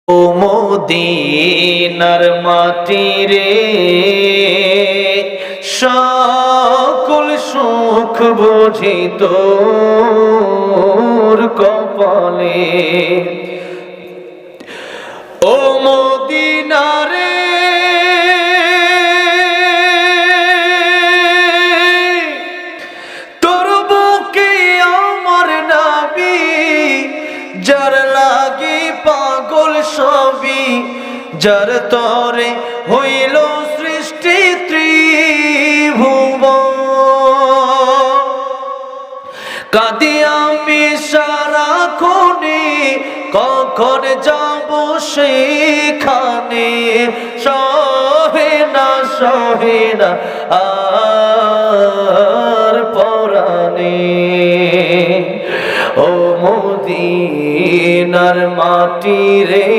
ও মদিনার মাটি রে, সকল সুখ বুঝি তোর কপালে। ও মদিনা রে, তোর বুকে আমার নবী, যার লাগি পাগল সবই, যার তরে হইল সৃষ্টি ত্রিভুবন। কাঁদি আমি সারাক্ষণে, কখন যাব সেখানে, সহে না আর পরাণে। ও মদিনার মাটি রে,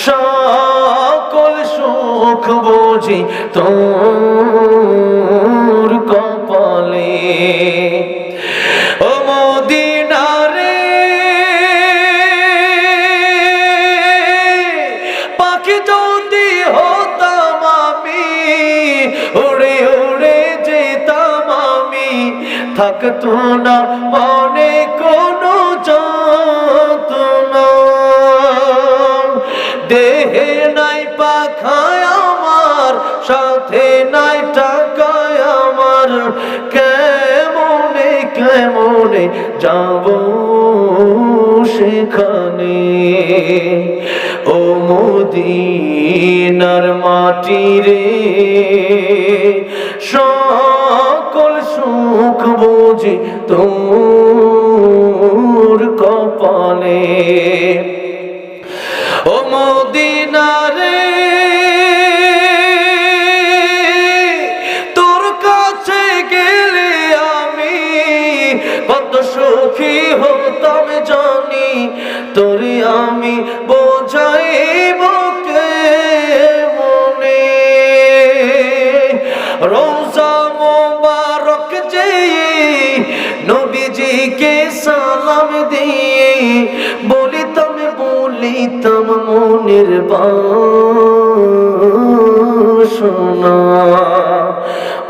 সকল সুখ বুঝি তোর কপালে। ও মদিনা রে, পাখি যদি হতাম আমি, উড়ে উড়ে যেতাম আমি, থাকতো না মনে কোনো যন্ত্রণা। দেহে নাই পাখায় আমার, সাথে নাই টাকায় আমার, কেমনে কেমনে যাব সেখানে। ও মদিনার মাটি রে, সকল সুখ বুঝি তোর কপালে। ও মদিনা রে, তোর কাছে গেলে আমি কত সুখী হতাম জানি, তোরে আমি বোঝাইব কেমনে। রোজা মোবারক যেয়ে নবীজিকে সালাম দিয়ে বলিতাম মনের বাসনা।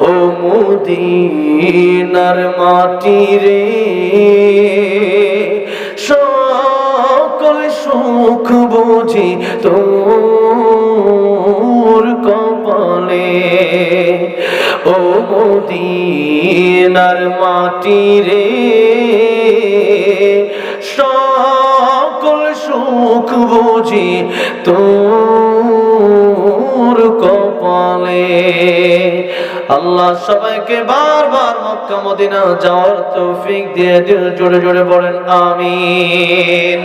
ও মদিনার মাটি রে, সকল সুখ বুঝি তোর কপালে। ও মদিনার মাটি রে, সকল সুখ বুঝি তোর কপালে। আল্লাহ সবাইকে বারবার মক্কা মদিনা যাওয়ার তৌফিক দিয়ে দিন। জোরে জোরে বলেন আমিন।